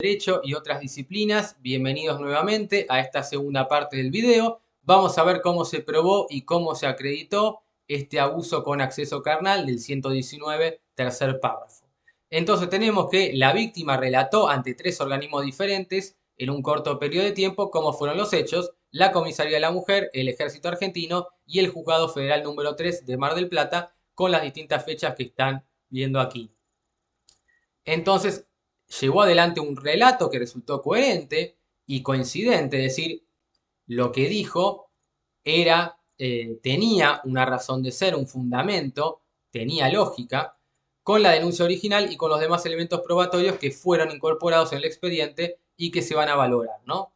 Derecho y otras disciplinas, bienvenidos nuevamente a esta segunda parte del video. Vamos a ver cómo se probó y cómo se acreditó este abuso con acceso carnal del 119, tercer párrafo. Entonces tenemos que la víctima relató ante tres organismos diferentes en un corto periodo de tiempo cómo fueron los hechos: la Comisaría de la Mujer, el Ejército Argentino y el Juzgado Federal número 3 de Mar del Plata, con las distintas fechas que están viendo aquí. Entonces, llevó adelante un relato que resultó coherente y coincidente, es decir, lo que dijo tenía una razón de ser, un fundamento, tenía lógica, con la denuncia original y con los demás elementos probatorios que fueron incorporados en el expediente y que se van a valorar, ¿no?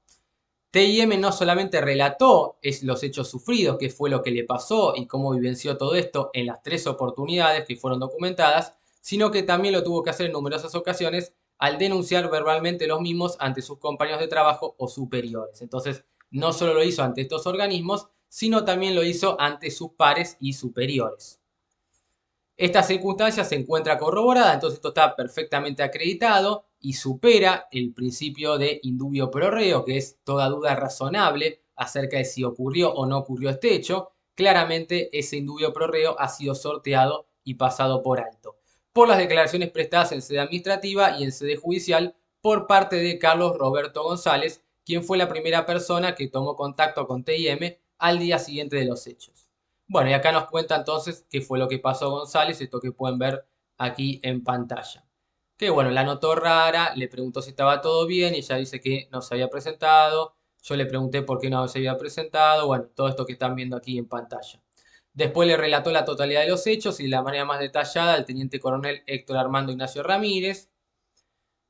TIM no solamente relató los hechos sufridos, qué fue lo que le pasó y cómo vivenció todo esto en las tres oportunidades que fueron documentadas, sino que también lo tuvo que hacer en numerosas ocasiones al denunciar verbalmente los mismos ante sus compañeros de trabajo o superiores. Entonces, no solo lo hizo ante estos organismos, sino también lo hizo ante sus pares y superiores. Esta circunstancia se encuentra corroborada, entonces esto está perfectamente acreditado y supera el principio de indubio pro reo, que es toda duda razonable acerca de si ocurrió o no ocurrió este hecho. Claramente ese indubio pro reo ha sido sorteado y pasado por alto por las declaraciones prestadas en sede administrativa y en sede judicial por parte de Carlos Roberto González, quien fue la primera persona que tomó contacto con TIM al día siguiente de los hechos. Bueno, y acá nos cuenta entonces qué fue lo que pasó González, esto que pueden ver aquí en pantalla. Que bueno, la notó rara, le preguntó si estaba todo bien y ella dice que no se había presentado. Yo le pregunté por qué no se había presentado, bueno, todo esto que están viendo aquí en pantalla. Después le relató la totalidad de los hechos y de la manera más detallada al teniente coronel Héctor Armando Ignacio Ramírez.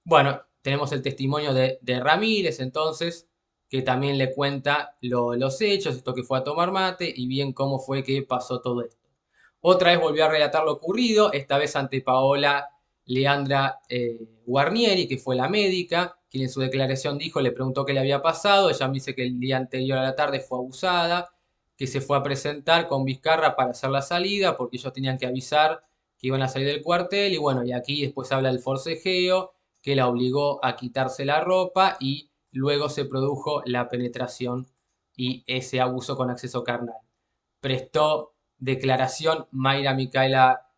Bueno, tenemos el testimonio de Ramírez entonces, que también le cuenta los hechos, esto que fue a tomar mate y bien cómo fue que pasó todo esto. Otra vez volvió a relatar lo ocurrido, esta vez ante Paola Leandra Guarnieri, que fue la médica, quien en su declaración dijo, le preguntó qué le había pasado. Ella me dice que el día anterior a la tarde fue abusada, que se fue a presentar con Vizcarra para hacer la salida, porque ellos tenían que avisar que iban a salir del cuartel. Y bueno, y aquí después habla del forcejeo, que la obligó a quitarse la ropa y luego se produjo la penetración y ese abuso con acceso carnal. Prestó declaración Mayra Micaela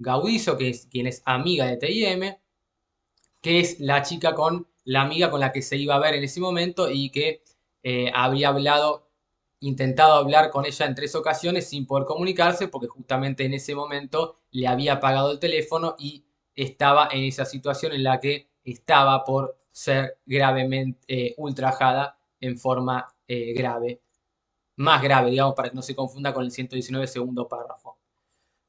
Gaudizo, que es quien es amiga de TIM, que es la chica con la amiga con la que se iba a ver en ese momento y que había intentado hablar con ella en tres ocasiones sin poder comunicarse porque justamente en ese momento le había apagado el teléfono y estaba en esa situación en la que estaba por ser gravemente ultrajada en forma grave, más grave, digamos, para que no se confunda con el 119 segundo párrafo.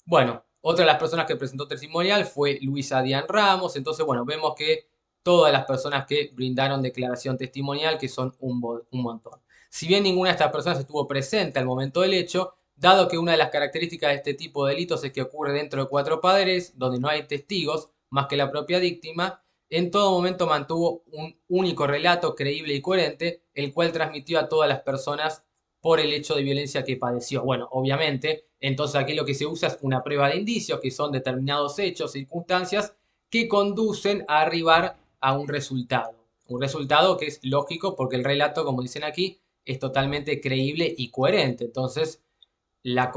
Bueno, otra de las personas que presentó testimonial fue Luisa Dian Ramos. Entonces, bueno, vemos que todas las personas que brindaron declaración testimonial, que son un montón. Si bien ninguna de estas personas estuvo presente al momento del hecho, dado que una de las características de este tipo de delitos es que ocurre dentro de cuatro paredes, donde no hay testigos más que la propia víctima, en todo momento mantuvo un único relato creíble y coherente, el cual transmitió a todas las personas por el hecho de violencia que padeció. Bueno, obviamente, entonces aquí lo que se usa es una prueba de indicios, que son determinados hechos, circunstancias que conducen a arribar a un resultado. Un resultado que es lógico porque el relato, como dicen aquí, es totalmente creíble y coherente. Entonces,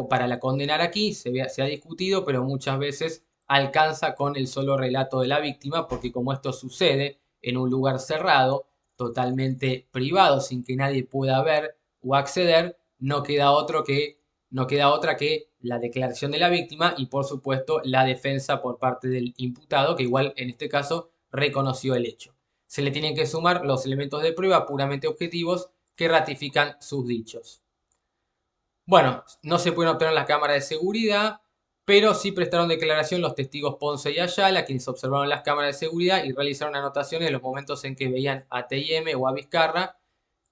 para la condenar aquí se ha discutido, pero muchas veces alcanza con el solo relato de la víctima, porque como esto sucede en un lugar cerrado, totalmente privado, sin que nadie pueda ver o acceder, no queda otra que la declaración de la víctima y por supuesto la defensa por parte del imputado, que igual en este caso reconoció el hecho. Se le tienen que sumar los elementos de prueba puramente objetivos que ratifican sus dichos. Bueno, no se pueden obtener las cámaras de seguridad, pero sí prestaron declaración los testigos Ponce y Ayala, quienes observaron las cámaras de seguridad y realizaron anotaciones de los momentos en que veían a TIM o a Vizcarra.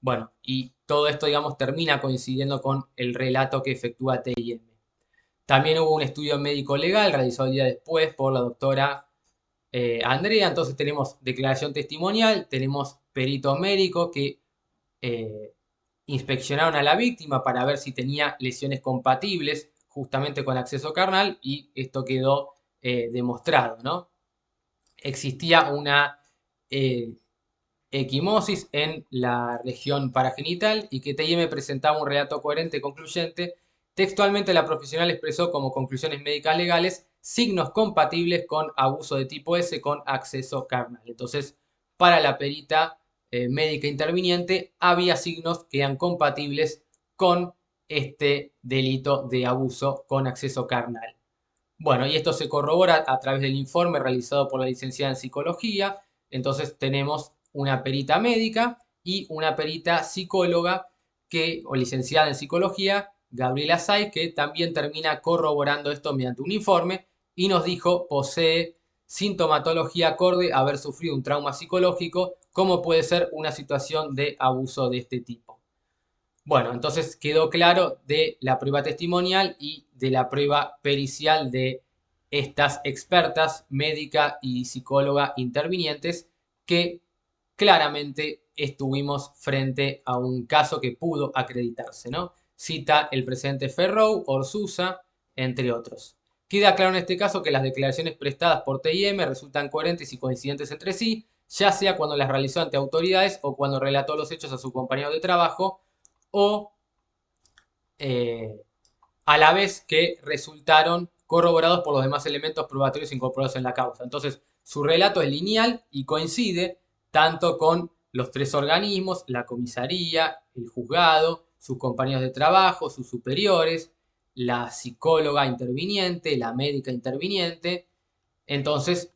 Bueno, y todo esto, digamos, termina coincidiendo con el relato que efectúa TIM. También hubo un estudio médico legal realizado el día después por la doctora Andrea. Entonces tenemos declaración testimonial, tenemos perito médico que eh, inspeccionaron a la víctima para ver si tenía lesiones compatibles justamente con acceso carnal y esto quedó demostrado, ¿no? Existía una eh, equimosis en la región paragenital y que TIM presentaba un relato coherente y concluyente. Textualmente, la profesional expresó como conclusiones médicas legales signos compatibles con abuso de tipo S con acceso carnal. Entonces, para la perita médica interviniente, había signos que eran compatibles con este delito de abuso con acceso carnal. Bueno, y esto se corrobora a través del informe realizado por la licenciada en psicología. Entonces tenemos una perita médica y una perita psicóloga o licenciada en psicología, Gabriela Saiz, que también termina corroborando esto mediante un informe y nos dijo posee sintomatología acorde a haber sufrido un trauma psicológico, como puede ser una situación de abuso de este tipo. Bueno, entonces quedó claro de la prueba testimonial y de la prueba pericial de estas expertas médica y psicóloga intervinientes que claramente estuvimos frente a un caso que pudo acreditarse, ¿no? Cita el presidente Ferrou, Orsusa, entre otros. Queda claro en este caso que las declaraciones prestadas por TIM resultan coherentes y coincidentes entre sí, ya sea cuando las realizó ante autoridades o cuando relató los hechos a su compañero de trabajo, o eh, a la vez que resultaron corroborados por los demás elementos probatorios incorporados en la causa. Entonces, su relato es lineal y coincide tanto con los tres organismos, la comisaría, el juzgado, sus compañeros de trabajo, sus superiores, la psicóloga interviniente, la médica interviniente. Entonces,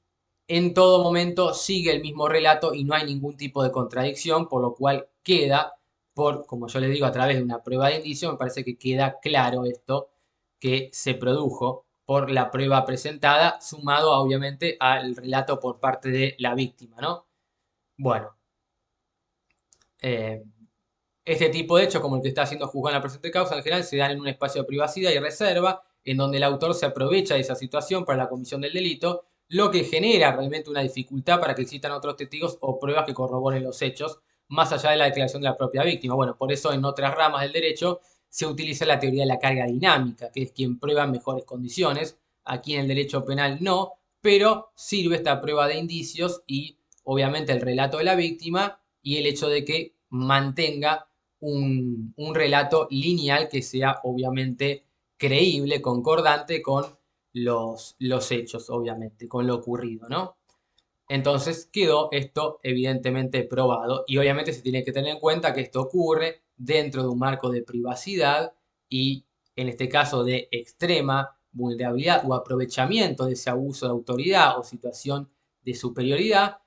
en todo momento sigue el mismo relato y no hay ningún tipo de contradicción, por lo cual queda, como yo les digo, a través de una prueba de indicio, me parece que queda claro esto que se produjo por la prueba presentada, sumado obviamente al relato por parte de la víctima, ¿no? Bueno, eh, este tipo de hechos, como el que está siendo juzgado en la presente causa, en general se dan en un espacio de privacidad y reserva, en donde el autor se aprovecha de esa situación para la comisión del delito, lo que genera realmente una dificultad para que existan otros testigos o pruebas que corroboren los hechos, más allá de la declaración de la propia víctima. Bueno, por eso en otras ramas del derecho se utiliza la teoría de la carga dinámica, que es quien prueba en mejores condiciones. Aquí en el derecho penal no, pero sirve esta prueba de indicios y obviamente el relato de la víctima y el hecho de que mantenga un relato lineal que sea obviamente creíble, concordante con los hechos, obviamente, con lo ocurrido, ¿no? Entonces quedó esto evidentemente probado y obviamente se tiene que tener en cuenta que esto ocurre dentro de un marco de privacidad y en este caso de extrema vulnerabilidad o aprovechamiento de ese abuso de autoridad o situación de superioridad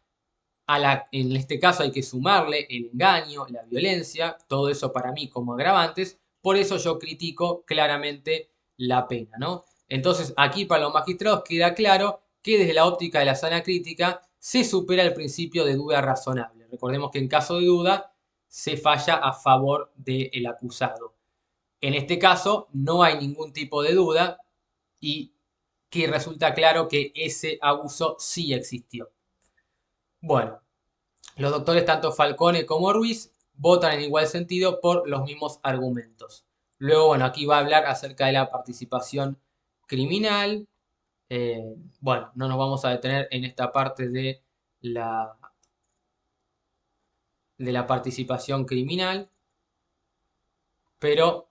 en este caso hay que sumarle el engaño, la violencia, todo eso para mí como agravantes, por eso yo critico claramente la pena, ¿no? Entonces aquí para los magistrados queda claro que desde la óptica de la sana crítica se supera el principio de duda razonable. Recordemos que en caso de duda se falla a favor del acusado. En este caso no hay ningún tipo de duda y que resulta claro que ese abuso sí existió. Bueno, los doctores tanto Falcone como Ruiz votan en igual sentido por los mismos argumentos. Luego, bueno, aquí va a hablar acerca de la participación criminal. Bueno, no nos vamos a detener en esta parte la, de la participación criminal, pero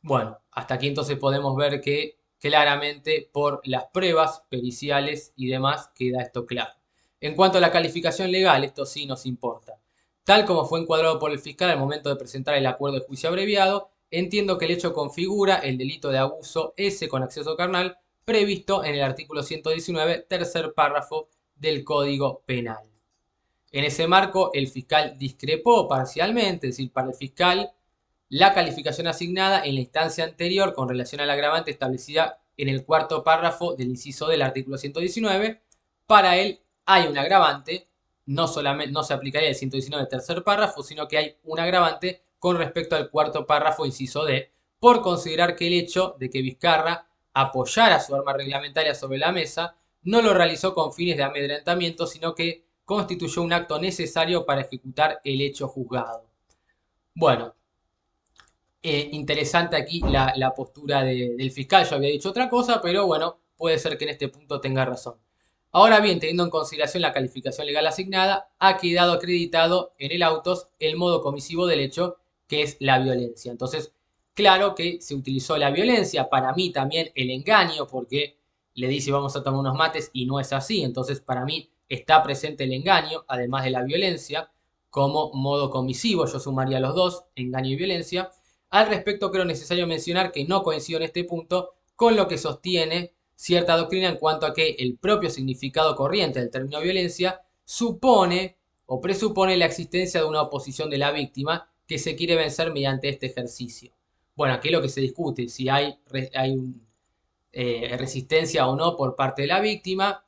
bueno, hasta aquí entonces podemos ver que claramente por las pruebas periciales y demás queda esto claro. En cuanto a la calificación legal, esto sí nos importa. Tal como fue encuadrado por el fiscal al momento de presentar el acuerdo de juicio abreviado, entiendo que el hecho configura el delito de abuso S con acceso carnal previsto en el artículo 119, tercer párrafo del Código Penal. En ese marco, el fiscal discrepó parcialmente, es decir, para el fiscal la calificación asignada en la instancia anterior con relación al agravante establecida en el cuarto párrafo del inciso del artículo 119, para él hay un agravante, no solamente no se aplicaría el 119 tercer párrafo, sino que hay un agravante con respecto al cuarto párrafo inciso D, por considerar que el hecho de que Vizcarra apoyara su arma reglamentaria sobre la mesa no lo realizó con fines de amedrentamiento, sino que constituyó un acto necesario para ejecutar el hecho juzgado. Bueno, interesante aquí la postura del fiscal. Yo había dicho otra cosa, pero bueno, puede ser que en este punto tenga razón. Ahora bien, teniendo en consideración la calificación legal asignada, ha quedado acreditado en el autos el modo comisivo del hecho, que es la violencia. Entonces, claro que se utilizó la violencia, para mí también el engaño, porque le dice vamos a tomar unos mates y no es así. Entonces, para mí está presente el engaño, además de la violencia, como modo comisivo. Yo sumaría los dos, engaño y violencia. Al respecto, creo necesario mencionar que no coincido en este punto con lo que sostiene cierta doctrina en cuanto a que el propio significado corriente del término violencia supone o presupone la existencia de una oposición de la víctima que se quiere vencer mediante este ejercicio. Bueno, aquí es lo que se discute, si resistencia o no por parte de la víctima.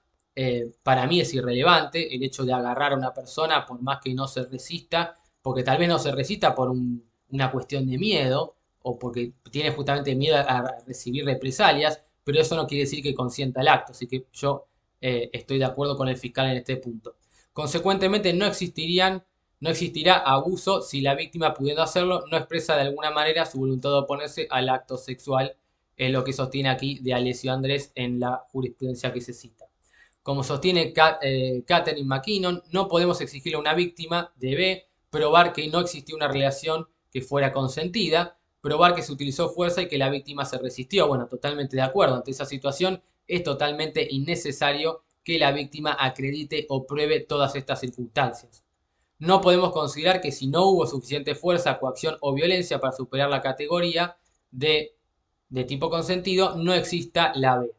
Para mí es irrelevante el hecho de agarrar a una persona por más que no se resista, porque tal vez no se resista por una cuestión de miedo o porque tiene justamente miedo a recibir represalias, pero eso no quiere decir que consienta el acto, así que yo estoy de acuerdo con el fiscal en este punto. Consecuentemente, no existirá abuso si la víctima, pudiendo hacerlo, no expresa de alguna manera su voluntad de oponerse al acto sexual, es lo que sostiene aquí de Alessio Andrés en la jurisprudencia que se cita. Como sostiene Catherine McKinnon, no podemos exigirle a una víctima de B probar que no existió una relación que fuera consentida, probar que se utilizó fuerza y que la víctima se resistió. Bueno, totalmente de acuerdo. Ante esa situación es totalmente innecesario que la víctima acredite o pruebe todas estas circunstancias. No podemos considerar que si no hubo suficiente fuerza, coacción o violencia para superar la categoría de tipo consentido, no exista la B.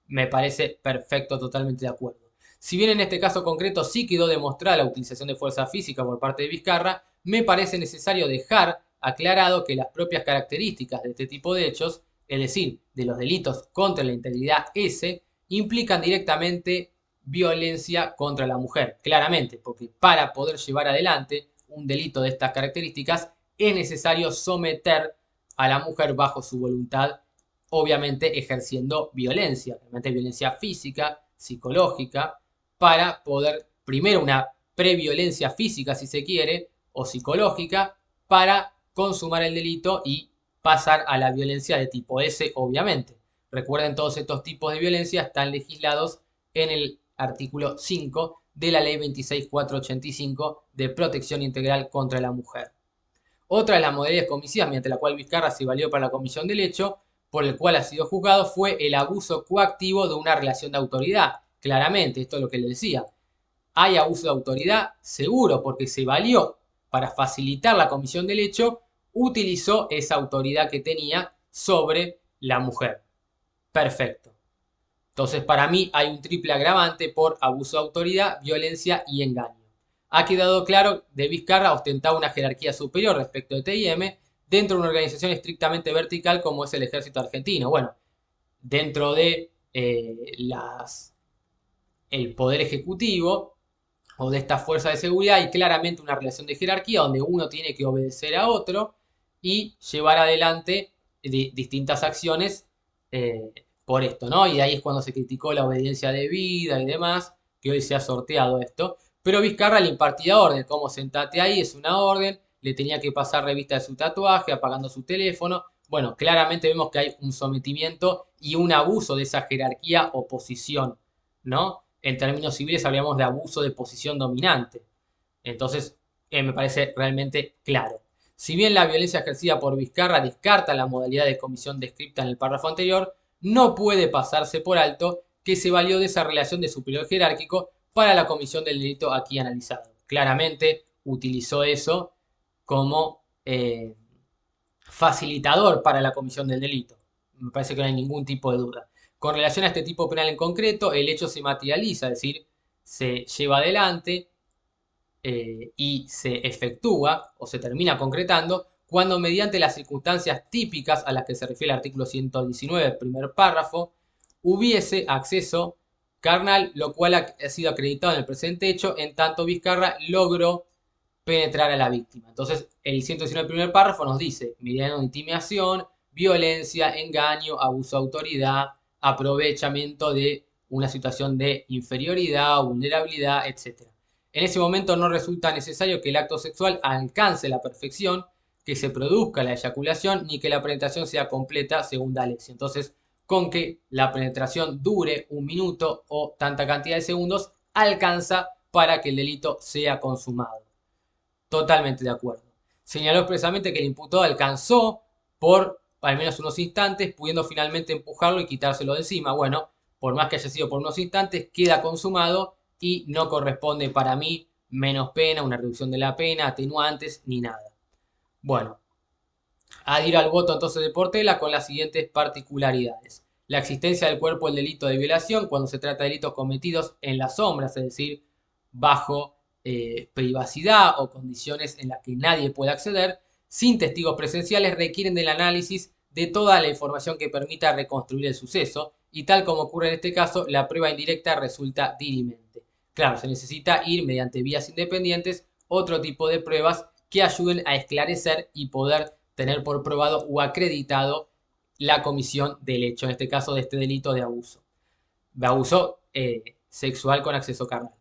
Me parece perfecto, totalmente de acuerdo. Si bien en este caso concreto sí quedó demostrada la utilización de fuerza física por parte de Vizcarra, me parece necesario dejar aclarado que las propias características de este tipo de hechos, es decir, de los delitos contra la integridad S, implican directamente violencia contra la mujer, claramente, porque para poder llevar adelante un delito de estas características es necesario someter a la mujer bajo su voluntad, obviamente ejerciendo violencia, realmente violencia física, psicológica, para poder, primero una previolencia física si se quiere, o psicológica, para consumar el delito y pasar a la violencia de tipo S, obviamente. Recuerden, todos estos tipos de violencia están legislados en el artículo 5 de la ley 26.485 de protección integral contra la mujer. Otra de las modalidades comisivas mediante la cual Vizcarra se valió para la comisión del hecho, por el cual ha sido juzgado, fue el abuso coactivo de una relación de autoridad. Claramente, esto es lo que le decía. ¿Hay abuso de autoridad? Seguro, porque se valió para facilitar la comisión del hecho, utilizó esa autoridad que tenía sobre la mujer. Perfecto. Entonces, para mí hay un triple agravante por abuso de autoridad, violencia y engaño. Ha quedado claro que Vizcarra ostentaba una jerarquía superior respecto de TIM dentro de una organización estrictamente vertical como es el ejército argentino. Bueno, dentro de el poder ejecutivo o de esta fuerza de seguridad hay claramente una relación de jerarquía donde uno tiene que obedecer a otro y llevar adelante distintas acciones por esto, ¿no? Y de ahí es cuando se criticó la obediencia debida y demás, que hoy se ha sorteado esto. Pero Vizcarra le impartía orden, como sentate ahí, es una orden, le tenía que pasar revista de su tatuaje, apagando su teléfono. Bueno, claramente vemos que hay un sometimiento y un abuso de esa jerarquía o posición, ¿no? En términos civiles habríamos de abuso de posición dominante. Entonces, me parece realmente claro. Si bien la violencia ejercida por Vizcarra descarta la modalidad de comisión descrita en el párrafo anterior, no puede pasarse por alto que se valió de esa relación de superior jerárquico para la comisión del delito aquí analizado. Claramente utilizó eso como facilitador para la comisión del delito. Me parece que no hay ningún tipo de duda. Con relación a este tipo penal en concreto, el hecho se materializa, es decir, se lleva adelante y se efectúa o se termina concretando cuando mediante las circunstancias típicas a las que se refiere el artículo 119, primer párrafo, hubiese acceso carnal, lo cual ha sido acreditado en el presente hecho, en tanto Vizcarra logró penetrar a la víctima. Entonces, el 119 primer párrafo nos dice, mediante intimidación, violencia, engaño, abuso de autoridad, aprovechamiento de una situación de inferioridad, vulnerabilidad, etc. En ese momento no resulta necesario que el acto sexual alcance la perfección, que se produzca la eyaculación, ni que la penetración sea completa según D'Alessio. Entonces, con que la penetración dure 1 minuto o tanta cantidad de segundos alcanza para que el delito sea consumado. Totalmente de acuerdo. Señaló expresamente que el imputado alcanzó por al menos unos instantes, pudiendo finalmente empujarlo y quitárselo de encima. Bueno, por más que haya sido por unos instantes, queda consumado y no corresponde para mí menos pena, una reducción de la pena, atenuantes ni nada. Bueno, adhiero al voto entonces de Portela con las siguientes particularidades. La existencia del cuerpo del delito de violación cuando se trata de delitos cometidos en las sombras, es decir, bajo privacidad o condiciones en las que nadie puede acceder, sin testigos presenciales, requieren del análisis de toda la información que permita reconstruir el suceso y tal como ocurre en este caso, la prueba indirecta resulta dirimente. Claro, se necesita ir mediante vías independientes, otro tipo de pruebas que ayuden a esclarecer y poder tener por probado o acreditado la comisión del hecho, en este caso de este delito de abuso sexual con acceso carnal.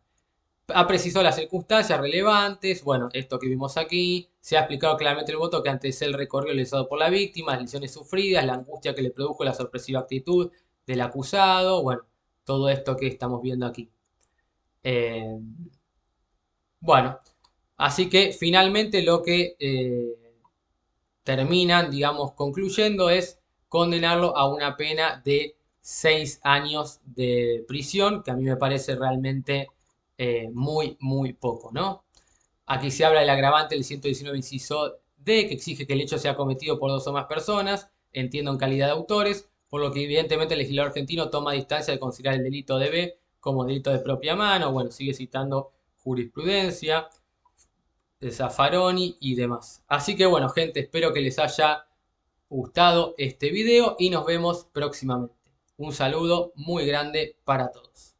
Ha precisado las circunstancias relevantes, bueno, esto que vimos aquí, se ha explicado claramente el voto que antes el recorrido realizado por la víctima, las lesiones sufridas, la angustia que le produjo la sorpresiva actitud del acusado, bueno, todo esto que estamos viendo aquí. Eh, bueno, así que finalmente lo que terminan, digamos, concluyendo es condenarlo a una pena de 6 años de prisión, que a mí me parece realmente muy, muy poco, ¿no? Aquí se habla del agravante del 119 inciso D, que exige que el hecho sea cometido por dos o más personas, entiendo en calidad de autores, por lo que evidentemente el legislador argentino toma distancia de considerar el delito de B como delito de propia mano, bueno, sigue citando jurisprudencia de Zaffaroni y demás. Así que bueno, gente, espero que les haya gustado este video y nos vemos próximamente. Un saludo muy grande para todos.